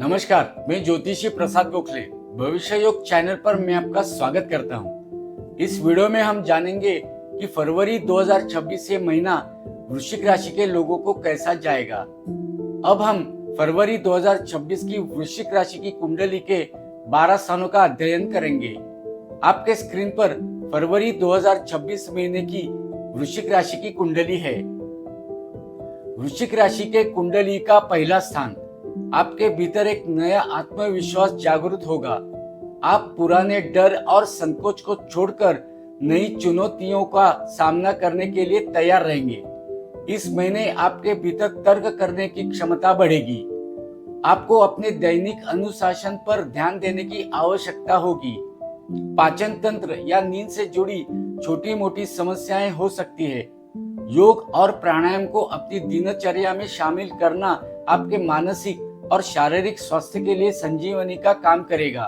नमस्कार, मैं ज्योतिषी प्रसाद गोखले भविष्य योग चैनल पर मैं आपका स्वागत करता हूं। इस वीडियो में हम जानेंगे कि फरवरी 2026 ये महीना वृश्चिक राशि के लोगों को कैसा जाएगा। अब हम फरवरी 2026 की वृश्चिक राशि की कुंडली के 12 स्थानों का अध्ययन करेंगे। आपके स्क्रीन पर फरवरी 2026 महीने की वृश्चिक राशि की कुंडली है। वृश्चिक राशि के कुंडली का पहला स्थान, आपके भीतर एक नया आत्मविश्वास जागृत होगा। आप पुराने डर और संकोच को छोड़कर नई चुनौतियों का सामना करने के लिए तैयार रहेंगे। इस महीने आपके भीतर तर्क करने की क्षमता बढ़ेगी। आपको अपने दैनिक अनुशासन पर ध्यान देने की आवश्यकता होगी। पाचन तंत्र या नींद से जुड़ी छोटी मोटी समस्याएं हो सकती है। योग और प्राणायाम को अपनी दिनचर्या में शामिल करना आपके मानसिक और शारीरिक स्वास्थ्य के लिए संजीवनी का काम करेगा।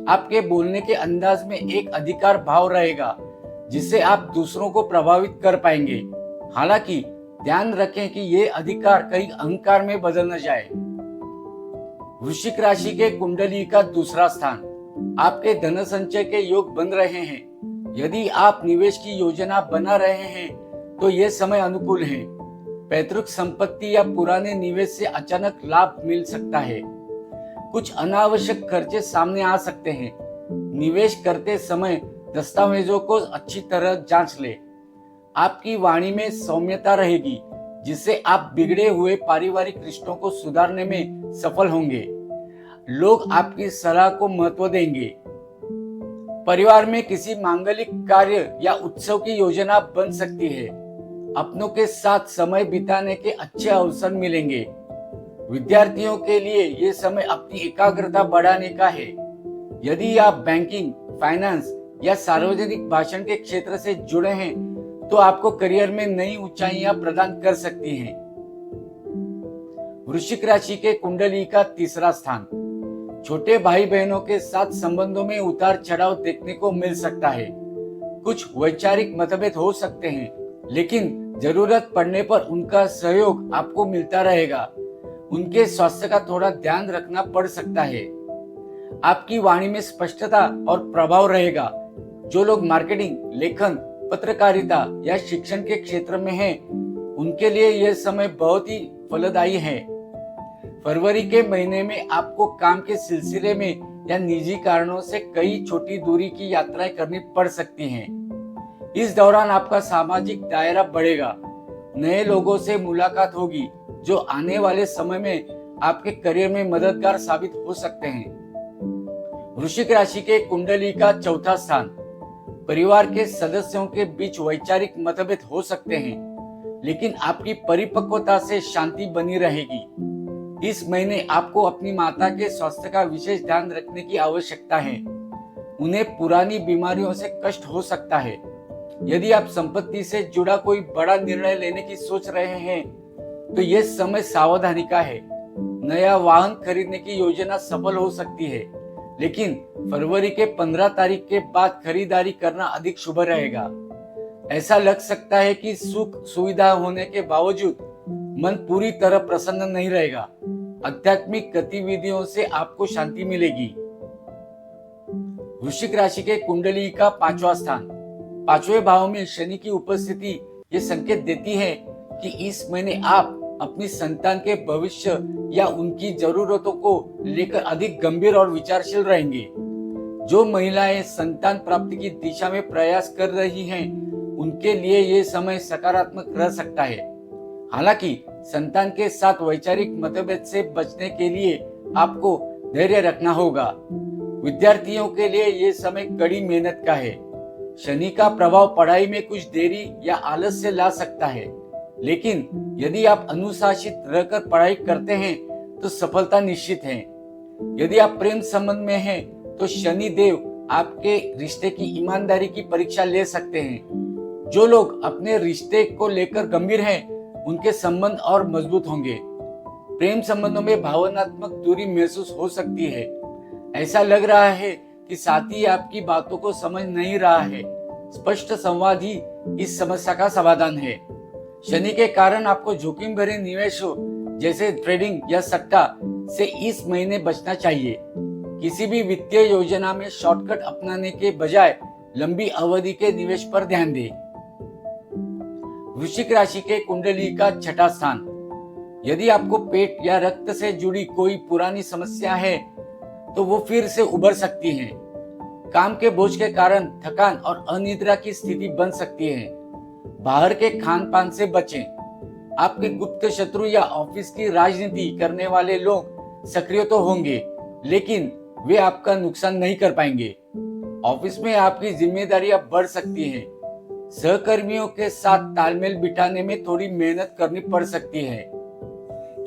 आपके बोलने के अंदाज में एक अधिकार भाव रहेगा, जिससे आप दूसरों को प्रभावित कर पाएंगे। हालांकि ध्यान रखें कि ये अधिकार कहीं अहंकार में बदल न जाए। वृश्चिक राशि के कुंडली का दूसरा स्थान, आपके धन संचय के योग बन रहे हैं। यदि आप निवेश की योजना बना रहे हैं तो यह समय अनुकूल है। पैतृक संपत्ति या पुराने निवेश से अचानक लाभ मिल सकता है। कुछ अनावश्यक खर्चे सामने आ सकते हैं। निवेश करते समय दस्तावेजों को अच्छी तरह जांच लें। आपकी वाणी में सौम्यता रहेगी, जिससे आप बिगड़े हुए पारिवारिक रिश्तों को सुधारने में सफल होंगे। लोग आपकी सलाह को महत्व देंगे। परिवार में किसी मांगलिक कार्य या उत्सव की योजना बन सकती है। अपनों के साथ समय बिताने के अच्छे अवसर मिलेंगे। विद्यार्थियों के लिए ये समय अपनी एकाग्रता बढ़ाने का है। यदि आप बैंकिंग, फाइनेंस या सार्वजनिक भाषण के क्षेत्र से जुड़े हैं तो आपको करियर में नई ऊंचाइयां प्रदान कर सकती हैं। वृश्चिक राशि के कुंडली का तीसरा स्थान, छोटे भाई बहनों के साथ संबंधों में उतार चढ़ाव देखने को मिल सकता है। कुछ वैचारिक मतभेद हो सकते हैं, लेकिन जरूरत पड़ने पर उनका सहयोग आपको मिलता रहेगा। उनके स्वास्थ्य का थोड़ा ध्यान रखना पड़ सकता है। आपकी वाणी में स्पष्टता और प्रभाव रहेगा। जो लोग मार्केटिंग, लेखन, पत्रकारिता या शिक्षण के क्षेत्र में हैं, उनके लिए यह समय बहुत ही फलदायी है। फरवरी के महीने में आपको काम के सिलसिले में या निजी कारणों से कई छोटी दूरी की यात्राएं करनी पड़ सकती हैं। इस दौरान आपका सामाजिक दायरा बढ़ेगा। नए लोगों से मुलाकात होगी, जो आने वाले समय में आपके करियर में मददगार साबित हो सकते हैं। वृश्चिक राशि के कुंडली का चौथा स्थान, परिवार के सदस्यों के बीच वैचारिक मतभेद हो सकते हैं, लेकिन आपकी परिपक्वता से शांति बनी रहेगी। इस महीने आपको अपनी माता के स्वास्थ्य का विशेष ध्यान रखने की आवश्यकता है। उन्हें पुरानी बीमारियों से कष्ट हो सकता है। यदि आप संपत्ति से जुड़ा कोई बड़ा निर्णय लेने की सोच रहे हैं तो यह समय सावधानी का है। नया वाहन खरीदने की योजना सफल हो सकती है, लेकिन फरवरी के 15 तारीख के बाद खरीदारी करना अधिक शुभ रहेगा। ऐसा लग सकता है कि सुख सुविधा होने के बावजूद मन पूरी तरह प्रसन्न नहीं रहेगा। आध्यात्मिक गतिविधियों से आपको शांति मिलेगी। वृश्चिक राशि के कुंडली का पांचवा स्थान, पांचवें भाव में शनि की उपस्थिति ये संकेत देती है कि इस महीने आप अपनी संतान के भविष्य या उनकी जरूरतों को लेकर अधिक गंभीर और विचारशील रहेंगे। जो महिलाएं संतान प्राप्ति की दिशा में प्रयास कर रही हैं, उनके लिए ये समय सकारात्मक रह सकता है। हालांकि संतान के साथ वैचारिक मतभेद से बचने के लिए आपको धैर्य रखना होगा। विद्यार्थियों के लिए ये समय कड़ी मेहनत का है। शनि का प्रभाव पढ़ाई में कुछ देरी या आलस्य ला सकता है, लेकिन यदि आप अनुशासित रहकर पढ़ाई करते हैं तो सफलता निश्चित है। यदि आप प्रेम संबंध में हैं तो शनि देव आपके रिश्ते की ईमानदारी की परीक्षा ले सकते हैं। जो लोग अपने रिश्ते को लेकर गंभीर हैं, उनके संबंध और मजबूत होंगे। प्रेम संबंधों में भावनात्मक दूरी महसूस हो सकती है। ऐसा लग रहा है कि साथी आपकी बातों को समझ नहीं रहा है। स्पष्ट संवाद ही इस समस्या का समाधान है। शनि के कारण आपको जोखिम भरे निवेशों जैसे ट्रेडिंग या सट्टा से इस महीने बचना चाहिए। किसी भी वित्तीय योजना में शॉर्टकट अपनाने के बजाय लंबी अवधि के निवेश पर ध्यान दें। वृश्चिक राशि के कुंडली का छठा स्थान। यदि आपको पेट या रक्त से जुड़ी कोई पुरानी समस्या है तो वो फिर से उभर सकती है। काम के बोझ के कारण थकान और अनिद्रा की स्थिति बन सकती है। बाहर के खान पान से बचें। आपके गुप्त शत्रु या ऑफिस की राजनीति करने वाले लोग सक्रिय तो होंगे, लेकिन वे आपका नुकसान नहीं कर पाएंगे। ऑफिस में आपकी जिम्मेदारियां बढ़ सकती हैं। सहकर्मियों के साथ तालमेल बिठाने में थोड़ी मेहनत करनी पड़ सकती है।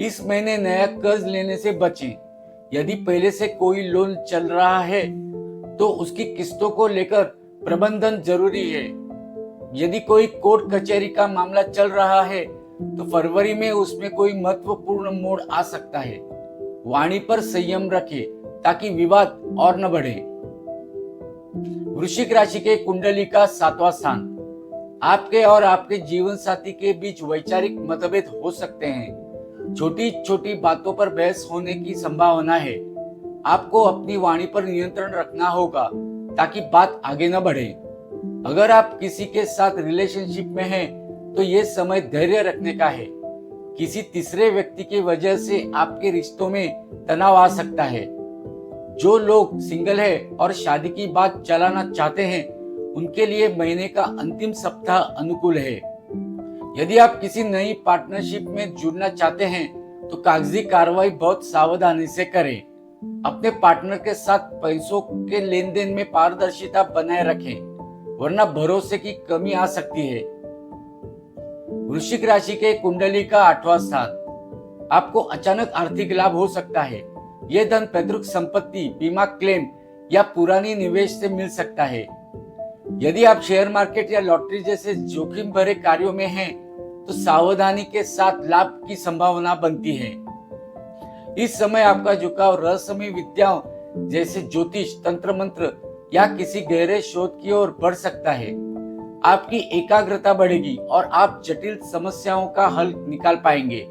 इस महीने नया कर्ज लेने से बचें। यदि पहले से कोई लोन चल रहा है तो उसकी किस्तों को लेकर प्रबंधन जरूरी है। यदि कोई कोर्ट कचहरी का मामला चल रहा है तो फरवरी में उसमें कोई महत्वपूर्ण मोड़ आ सकता है। वाणी पर संयम रखें ताकि विवाद और न बढ़े। वृश्चिक राशि के कुंडली का सातवां स्थान। आपके और आपके जीवन साथी के बीच वैचारिक मतभेद हो सकते हैं। छोटी छोटी बातों पर बहस होने की संभावना है। आपको अपनी वाणी पर नियंत्रण रखना होगा ताकि बात आगे न बढ़े। अगर आप किसी के साथ रिलेशनशिप में हैं तो ये समय धैर्य रखने का है। किसी तीसरे व्यक्ति की वजह से आपके रिश्तों में तनाव आ सकता है। जो लोग सिंगल है और शादी की बात चलाना चाहते हैं उनके लिए महीने का अंतिम सप्ताह अनुकूल है। यदि आप किसी नई पार्टनरशिप में जुड़ना चाहते हैं तो कागजी कार्रवाई बहुत सावधानी से करें। अपने पार्टनर के साथ पैसों के लेन देन में पारदर्शिता बनाए रखें, वरना भरोसे की कमी आ सकती है। वृश्चिक राशि के कुंडली का आठवां स्थान। आपको अचानक आर्थिक लाभ हो सकता है। यह धन पैतृक संपत्ति, बीमा क्लेम या पुरानी निवेश से मिल सकता है। यदि आप शेयर मार्केट या लॉटरी जैसे जोखिम भरे कार्यों में हैं तो सावधानी के साथ लाभ की संभावना बनती है। इस समय आपका झुकाव रहस्यमय विद्याओं जैसे ज्योतिष, तंत्र मंत्र या किसी गहरे शोध की ओर बढ़ सकता है। आपकी एकाग्रता बढ़ेगी और आप जटिल समस्याओं का हल निकाल पाएंगे।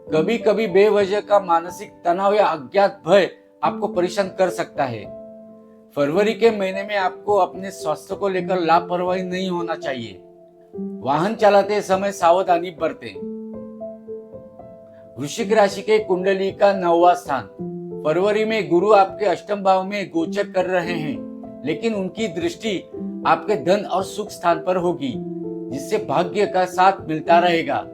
कभी कभी बेवजह का मानसिक तनाव या अज्ञात भय आपको परेशान कर सकता है। फरवरी के महीने में आपको अपने स्वास्थ्य को लेकर लापरवाही नहीं होना चाहिए। वाहन चलाते समय सावधानी बरतें। वृश्चिक राशि के कुंडली का नौवां स्थान। फरवरी में गुरु आपके अष्टम भाव में गोचर कर रहे हैं, लेकिन उनकी दृष्टि आपके धन और सुख स्थान पर होगी, जिससे भाग्य का साथ मिलता रहेगा।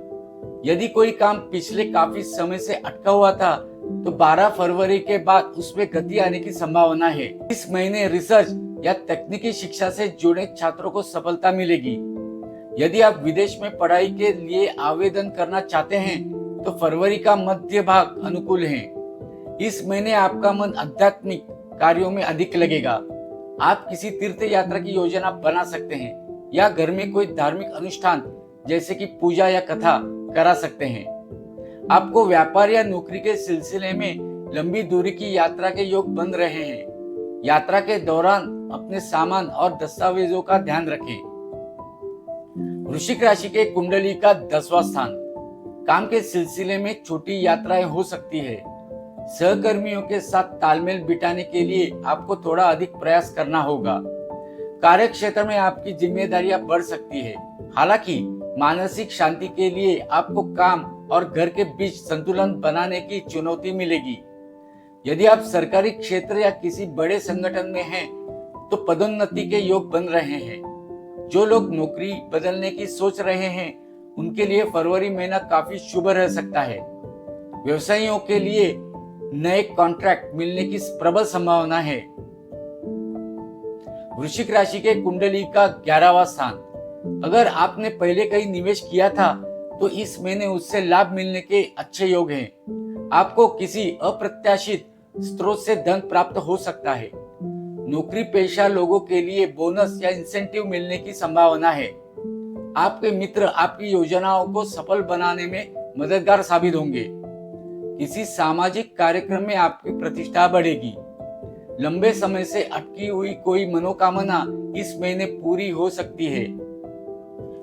यदि कोई काम पिछले काफी समय से अटका हुआ था तो 12 फरवरी के बाद उसमें गति आने की संभावना है। इस महीने रिसर्च या तकनीकी शिक्षा से जुड़े छात्रों को सफलता मिलेगी। यदि आप विदेश में पढ़ाई के लिए आवेदन करना चाहते हैं तो फरवरी का मध्य भाग अनुकूल है। इस महीने आपका मन आध्यात्मिक कार्यों में अधिक लगेगा। आप किसी तीर्थ यात्रा की योजना बना सकते हैं या घर में कोई धार्मिक अनुष्ठान जैसे कि पूजा या कथा करा सकते हैं। आपको व्यापार या नौकरी के सिलसिले में लंबी दूरी की यात्रा के योग बन रहे हैं। यात्रा के दौरान अपने सामान और दस्तावेजों का ध्यान रखें। वृश्चिक राशि के कुंडली का 10वां स्थान। काम के सिलसिले में छोटी यात्राएं हो सकती है। सहकर्मियों के साथ तालमेल बिठाने के लिए आपको थोड़ा अधिक प्रयास करना होगा। कार्य क्षेत्र में आपकी जिम्मेदारियां बढ़ सकती है। हालांकि मानसिक शांति के लिए आपको काम और घर के बीच संतुलन बनाने की चुनौती मिलेगी। यदि आप सरकारी क्षेत्र या किसी बड़े संगठन में हैं तो पदोन्नति के योग बन रहे हैं। जो लोग नौकरी बदलने की सोच रहे हैं उनके लिए फरवरी महीना काफी शुभ रह सकता है। व्यवसायियों के लिए नए कॉन्ट्रैक्ट मिलने की प्रबल संभावना है। वृश्चिक राशि के कुंडली का 11वां स्थान। अगर आपने पहले कहीं निवेश किया था तो इस महीने उससे लाभ मिलने के अच्छे योग हैं। आपको किसी अप्रत्याशित स्रोत से धन प्राप्त हो सकता है। नौकरी पेशा लोगों के लिए बोनस या इंसेंटिव मिलने की संभावना है। आपके मित्र आपकी योजनाओं को सफल बनाने में मददगार साबित होंगे। किसी सामाजिक कार्यक्रम में आपकी प्रतिष्ठा बढ़ेगी। लंबे समय से अटकी हुई कोई मनोकामना इस महीने पूरी हो सकती है।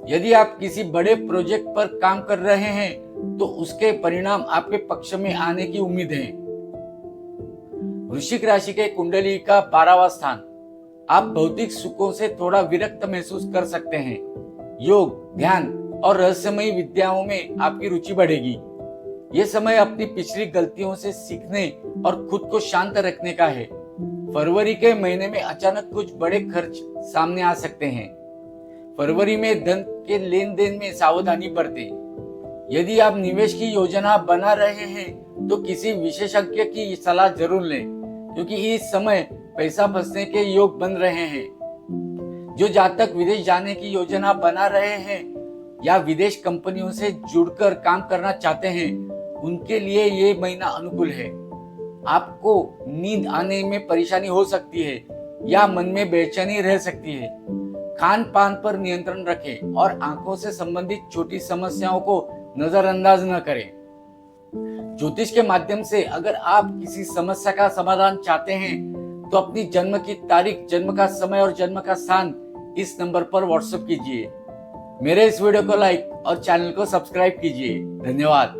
यदि आप किसी बड़े प्रोजेक्ट पर काम कर रहे हैं तो उसके परिणाम आपके पक्ष में आने की उम्मीद है। वृश्चिक राशि के कुंडली का 12वां स्थान। आप भौतिक सुखों से थोड़ा विरक्त महसूस कर सकते हैं। योग, ध्यान और रहस्यमयी विद्याओं में आपकी रुचि बढ़ेगी। ये समय अपनी पिछली गलतियों से सीखने और खुद को शांत रखने का है। फरवरी के महीने में अचानक कुछ बड़े खर्च सामने आ सकते हैं। फरवरी में धन के लेन देन में सावधानी बरतें। यदि आप निवेश की योजना बना रहे हैं तो किसी विशेषज्ञ की सलाह जरूर लें, क्योंकि इस समय पैसा फंसने के योग बन रहे हैं। जो जातक विदेश जाने की योजना बना रहे हैं या विदेश कंपनियों से जुड़कर काम करना चाहते हैं, उनके लिए ये महीना अनुकूल है। आपको नींद आने में परेशानी हो सकती है या मन में बेचैनी रह सकती है। खान पान पर नियंत्रण रखें और आंखों से संबंधित छोटी समस्याओं को नजरअंदाज न करें। ज्योतिष के माध्यम से अगर आप किसी समस्या का समाधान चाहते हैं तो अपनी जन्म की तारीख, जन्म का समय और जन्म का स्थान इस नंबर पर व्हाट्सएप कीजिए। मेरे इस वीडियो को लाइक और चैनल को सब्सक्राइब कीजिए। धन्यवाद।